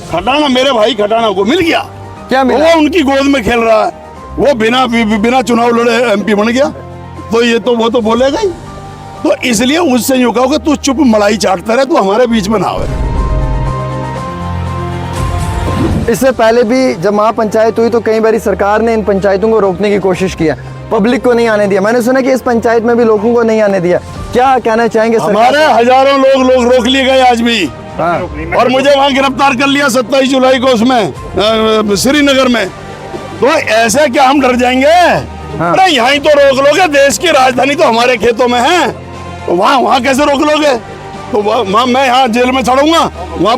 खटाना मेरे भाई खटाना को मिल गया। क्या मिला? वो उनकी गोद में खेल रहा है, वो बिना चुनाव लड़े एमपी बन गया, तो ये तो वो तो बोलेगा ही। तो इसलिए उससे यूं कहो कि तू चुप मलाई चाटता रहे, तू हमारे बीच में ना आवे। इससे पहले भी जब महापंचायत हुई तो कई बार सरकार ने इन पंचायतों को रोकने की कोशिश किया, पब्लिक को नहीं आने दिया। मैंने सुना कि इस पंचायत में भी लोगों को नहीं आने दिया। क्या कहना चाहेंगे? हमारे हजारों लोग रोक लिए गए आज भी। हाँ। और मुझे वहां गिरफ्तार कर लिया 27 जुलाई को उसमें श्रीनगर में। तो ऐसे क्या हम डर जाएंगे? हाँ। अरे यहाँ ही तो रोक लोगे, देश की राजधानी तो हमारे खेतों में है, तो वहाँ कैसे रोक लोगे? तो मैं यहाँ जेल में चढ़ूंगा, वहाँ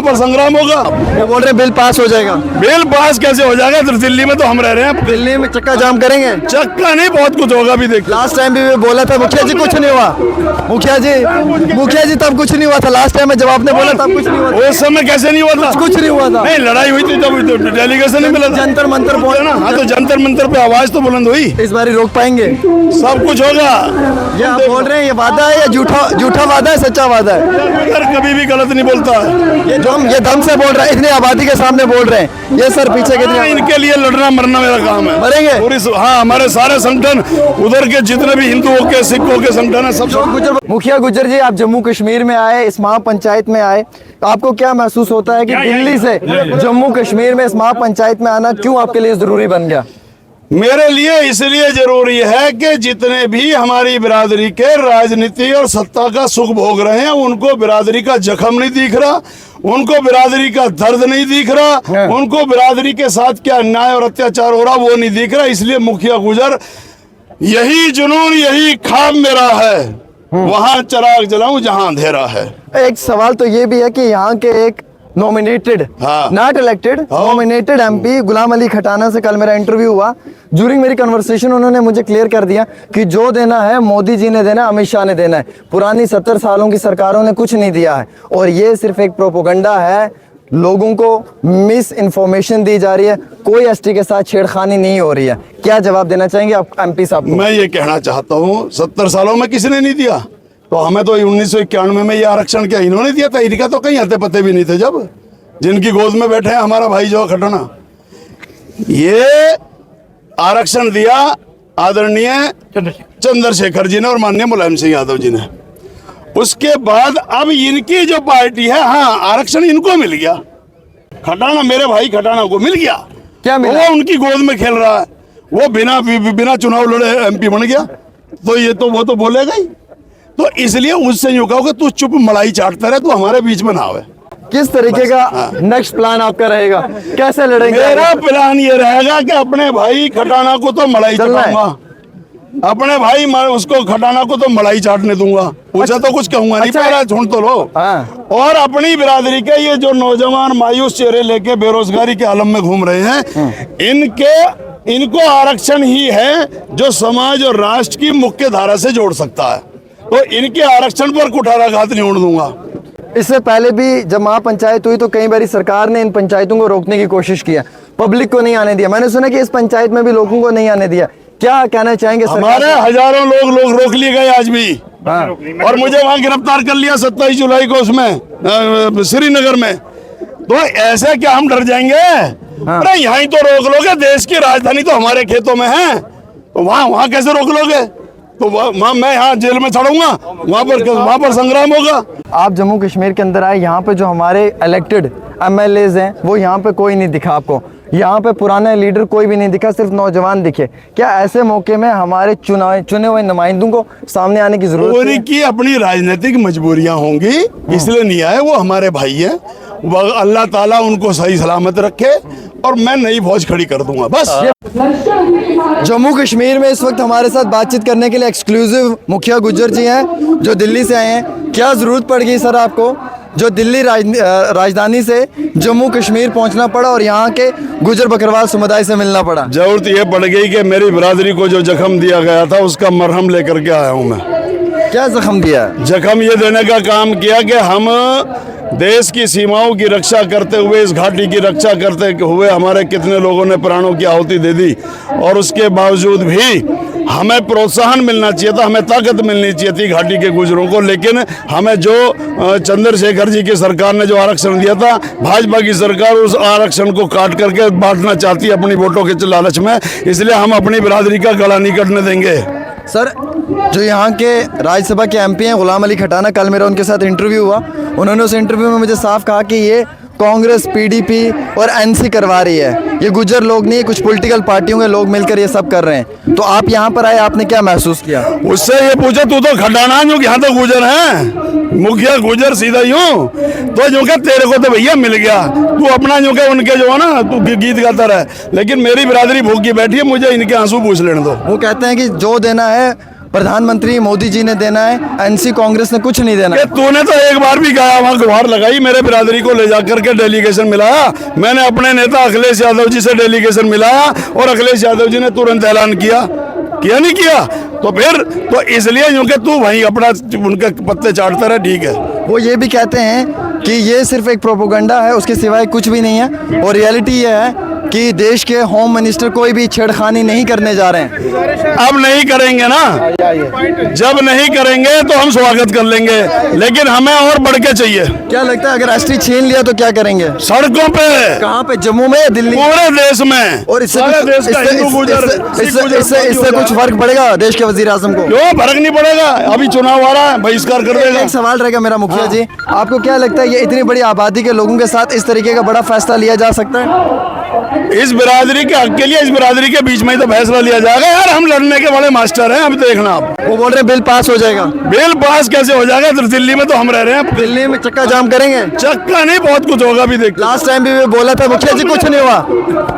पर संग्राम होगा। वो बोल रहे बिल पास हो जाएगा। बिल पास कैसे हो जाएगा? तो दिल्ली में तो हम रह रहे हैं, दिल्ली में चक्का जाम करेंगे। चक्का नहीं, बहुत कुछ होगा भी। देख, लास्ट टाइम भी बोला था मुखिया जी, कुछ नहीं हुआ। मुखिया जी तब कुछ नहीं हुआ था। लास्ट टाइम में जब आपने बोला तब कुछ नहीं हुआ था। उस समय कैसे नहीं हुआ था? कुछ नहीं हुआ था। नहीं, लड़ाई हुई थी तब तो डेलीगेशन नहीं मिला था। जंतर मंतर बोला ना। हाँ, तो जंतर मंतर पे आवाज तो बुलंद हुई। इस बार रोक पाएंगे? सब कुछ होगा। ये आप बोल रहे हैं ये वादा है या झूठा वादा है, सच्चा वादा है? कभी भी गलत नहीं बोलता है। ये दम से बोल रहा है, इतनी आबादी के सामने बोल रहे हैं। ये सर पीछे कितने इनके लिए लड़ना मरना मेरा काम है। मरेंगे? हाँ, हमारे सारे संगठन, उधर के जितने भी हिंदुओं के सिखों के संगठन है, सब। मुखिया गुज्जर जी, आप जम्मू कश्मीर में आए, इस महापंचायत में आए, तो आपको क्या महसूस होता है कि दिल्ली से जम्मू कश्मीर में इस महापंचायत में आना क्यों आपके लिए जरूरी बन गया? मेरे लिए इसलिए जरूरी है कि जितने भी हमारी बिरादरी के राजनीति और सत्ता का सुख भोग रहे हैं, उनको बिरादरी का जख्म नहीं दिख रहा, उनको बिरादरी का दर्द नहीं दिख रहा, उनको बिरादरी के साथ क्या अन्याय और अत्याचार हो रहा वो नहीं दिख रहा। इसलिए मुखिया गुजर, यही जुनून यही ख्वाब मेरा है, वहां चिराग जलाऊं जहां अंधेरा है। एक सवाल तो ये भी है कि यहाँ के एक nominated, not elected, nominated MP Ghulam Ali Khatana से कल मेरा इंटरव्यू हुआ। ड्यूरिंग मेरी कन्वर्सेशन उन्होंने मुझे क्लियर कर दिया कि जो देना है मोदी जी ने देना, अमित शाह ने देना है। पुरानी 70 सालों की सरकारों ने कुछ नहीं दिया है, और ये सिर्फ एक प्रोपोगंडा है। लोगों को मिस इन्फॉर्मेशन दी जा रही है, कोई एसटी के साथ छेड़खानी नहीं हो रही है। क्या जवाब देना चाहेंगे आप एमपी साहब को? मैं ये कहना चाहता हूँ, 70 सालों में किसी ने नहीं दिया, तो हमें तो 1991 में ये आरक्षण क्या इन्होंने दिया था? इनका तो कहीं आते पते भी नहीं थे। जब जिनकी गोद में बैठे हैं हमारा भाई जो खटाना, ये आरक्षण दिया आदरणीय चंद्रशेखर जी ने और माननीय मुलायम सिंह यादव जी ने। उसके बाद अब इनकी जो पार्टी है, हाँ, आरक्षण इनको मिल गया। खटाना मेरे भाई खटाना को मिल गया। क्या मिला? वो उनकी गोद में खेल रहा है, वो बिना चुनाव लड़े एमपी बन गया, तो ये तो वो तो बोलेगा ही। तो इसलिए उससे यूं कहो कि तू चुप मलाई चाटता रहे, तू हमारे बीच में ना आवे। किस तरीके का नेक्स्ट प्लान आपका रहेगा? कैसे लड़ेंगे? मेरा प्लान ये रहेगा कि अपने भाई खटाना को तो मलाई चटाऊंगा, अपने भाई उसको खटाना को तो मलाई चाटने दूंगा। पूछा तो कुछ कहूंगा नहीं, पहले सुन तो लो। और अपनी बिरादरी के ये जो नौजवान मायूस चेहरे लेके बेरोजगारी के आलम में घूम रहे हैं, इनको आरक्षण ही है जो समाज और राष्ट्र की मुख्य धारा से जोड़ सकता है। तो इनके आरक्षण पर कुठाराघात नहीं होने दूंगा। इससे पहले भी जब महापंचायत हुई तो कई बार सरकार ने इन पंचायतों को रोकने की कोशिश किया, पब्लिक को नहीं आने दिया। मैंने सुना कि इस पंचायत में भी लोगों को नहीं आने दिया। क्या कहना चाहेंगे? हमारे हजारों लोग रोक लिए गए आज भी। और मुझे वहां गिरफ्तार कर लिया 27 जुलाई को उसमें श्रीनगर में। तो ऐसे क्या हम डर जाएंगे? अरे यहाँ ही तो रोक लोगे, देश की राजधानी तो हमारे खेतों में है, तो वहाँ कैसे रोक लोगे? तो मैं यहाँ जेल में चढ़ूंगा, वहाँ पर संग्राम होगा। आप जम्मू कश्मीर के अंदर आए, यहाँ पे जो हमारे इलेक्टेड एमएलएज हैं वो यहाँ पे कोई नहीं दिखा आपको, यहाँ पे पुराने लीडर कोई भी नहीं दिखा, सिर्फ नौजवान दिखे। क्या ऐसे मौके में हमारे चुने हुए नुमाइंदों को सामने आने की जरूरत है? उनकी अपनी राजनीतिक मजबूरियां होंगी, इसलिए नहीं आए। वो हमारे भाई हैं, अल्लाह ताला उनको सही सलामत रखे, और मैं नई फौज खड़ी कर दूंगा बस। जम्मू कश्मीर में इस वक्त हमारे साथ बातचीत करने के लिए एक्सक्लूसिव मुखिया गुज्जर जी हैं जो दिल्ली से आए हैं। क्या जरूरत पड़ गई सर आपको जो दिल्ली राजधानी से जम्मू कश्मीर पहुंचना पड़ा और यहाँ के गुजर बकरवाल समुदाय से मिलना पड़ा? जरूरत ये पड़ गई कि मेरी बिरादरी को जो जख्म दिया गया था उसका मरहम लेकर के आया हूँ मैं। क्या जख्म दिया? जख्म ये देने का काम किया कि हम देश की सीमाओं की रक्षा करते हुए, इस घाटी की रक्षा करते हुए हमारे कितने लोगों ने प्राणों की आहुति दे दी, और उसके बावजूद भी हमें प्रोत्साहन मिलना चाहिए था, हमें ताकत मिलनी चाहिए थी घाटी के गुजरों को। लेकिन हमें जो चंद्रशेखर जी की सरकार ने जो आरक्षण दिया था, भाजपा की सरकार उस आरक्षण को काट करके बांटना चाहती है अपनी वोटों के लालच में, इसलिए हम अपनी बिरादरी का गला नहीं कटने देंगे। सर, जो यहाँ के राज्यसभा के एमपी हैं गुलाम अली खटाना, कल मेरा उनके साथ इंटरव्यू हुआ, उन्होंने उस इंटरव्यू में मुझे साफ कहा कि ये कांग्रेस, पीडीपी और एनसी करवा रही है, ये गुजर लोग नहीं, कुछ पॉलिटिकल पार्टियों के लोग मिलकर ये सब कर रहे हैं। तो आप यहाँ पर आए, आपने क्या महसूस किया? उससे ये पूछो, तू तो खटाना जो यहाँ तो गुजर है, मुखिया गुजर सीधा यूं, तो जो के तेरे को तो भैया मिल गया, तू अपना जो के उनके जो है ना तू गीत गाता रहे, लेकिन मेरी बिरादरी भूखी बैठी है, मुझे इनके आंसू पूछ लेने दो। वो कहते हैं कि जो देना है प्रधानमंत्री मोदी जी ने देना है, एनसी कांग्रेस ने कुछ नहीं देना। तूने तो एक बार भी गया वहाँ गुहार लगाई, मेरे बिरादरी को ले जाकर के डेलीगेशन मिलाया, मैंने अपने नेता अखिलेश यादव जी से डेलीगेशन मिलाया और अखिलेश यादव जी ने तुरंत ऐलान किया नहीं किया? तो फिर तो इसलिए क्योंकि तू वहीं अपना उनके पत्ते चाटता रहे, ठीक है। वो ये भी कहते हैं कि ये सिर्फ एक प्रोपोगंडा है, उसके सिवाय कुछ भी नहीं है, और रियलिटी ये है कि देश के होम मिनिस्टर कोई भी छेड़खानी नहीं करने जा रहे हैं। अब नहीं करेंगे ना, जब नहीं करेंगे तो हम स्वागत कर लेंगे, लेकिन हमें और बढ़ के चाहिए। क्या लगता है अगर एसटी छीन लिया तो क्या करेंगे? सड़कों पे। कहाँ पे? जम्मू में या दिल्ली? पूरे देश में। और इससे इससे कुछ फर्क पड़ेगा देश के वजीर आजम को? क्यों फर्क नहीं पड़ेगा? अभी चुनाव आ रहा है, बहिष्कार कर देगा। एक सवाल रहेगा मेरा मुखिया जी, आपको क्या लगता है ये इतनी बड़ी आबादी के लोगों के साथ इस तरीके का बड़ा फैसला लिया जा सकता है? इस बिरादरी के हक के लिए इस बिरादरी के बीच में ही तो फैसला लिया जाएगा यार, हम लड़ने के बड़े मास्टर हैं। अब देखना, आप वो बोल रहे हैं बिल पास हो जाएगा। बिल पास कैसे हो जाएगा? तो दिल्ली में तो हम रह रहे हैं, दिल्ली में चक्का जाम करेंगे। चक्का नहीं, बहुत कुछ होगा भी। देख, लास्ट टाइम भी बोला था मुखिया जी, कुछ नहीं हुआ।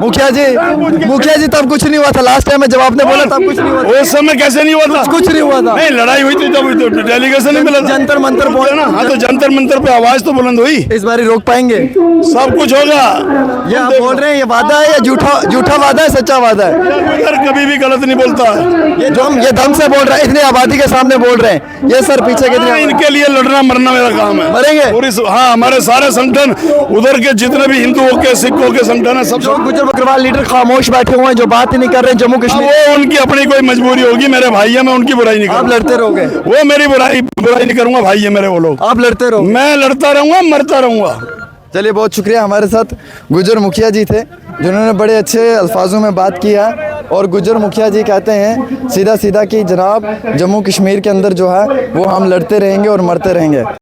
मुखिया जी तब कुछ नहीं हुआ था, लास्ट टाइम में जब आपने बोला तब कुछ नहीं हुआ था। उस समय कैसे नहीं हुआ था? कुछ नहीं हुआ था। नहीं, लड़ाई हुई थी जब डेलीगेशन नहीं मिला था। जंतर मंतर बोला ना। हाँ, तो जंतर मंतर पे आवाज तो बुलंद हुई। इस बार रोक पाएंगे? सब कुछ होगा। ये आप बोल रहे हैं ये वादा है या झूठा वादा है, सच्चा वादा है? यार कभी भी गलत नहीं बोलता है। ये दम से बोल रहा है, इतनी आबादी के सामने बोल रहे हैं। ये सर पीछे कितने? इनके लिए लड़ना मरना मेरा काम है। मरेंगे? हाँ, हमारे सारे संगठन, उधर के जितने भी हिंदुओं के, सिखों के संगठन है, सब गुजर बकरवाल लीडर खामोश बैठे हुए हैं, जो बात ही नहीं कर रहे जम्मू कश्मीर। वो उनकी अपनी कोई मजबूरी होगी, मेरे भाई है, मैं उनकी बुराई नहीं करूंगा। आप लड़ते रहोगे? वो मेरी बुराई नहीं करूंगा, भाई है मेरे वो लोग। आप लड़ते रहो? मैं लड़ता रहूंगा, मरता रहूंगा। चलिए, बहुत शुक्रिया। हमारे साथ गुजर मुखिया जी थे, जिन्होंने बड़े अच्छे अल्फाजों में बात किया। और गुजर मुखिया जी कहते हैं सीधा सीधा कि जनाब जम्मू कश्मीर के अंदर जो है वो हम लड़ते रहेंगे और मरते रहेंगे।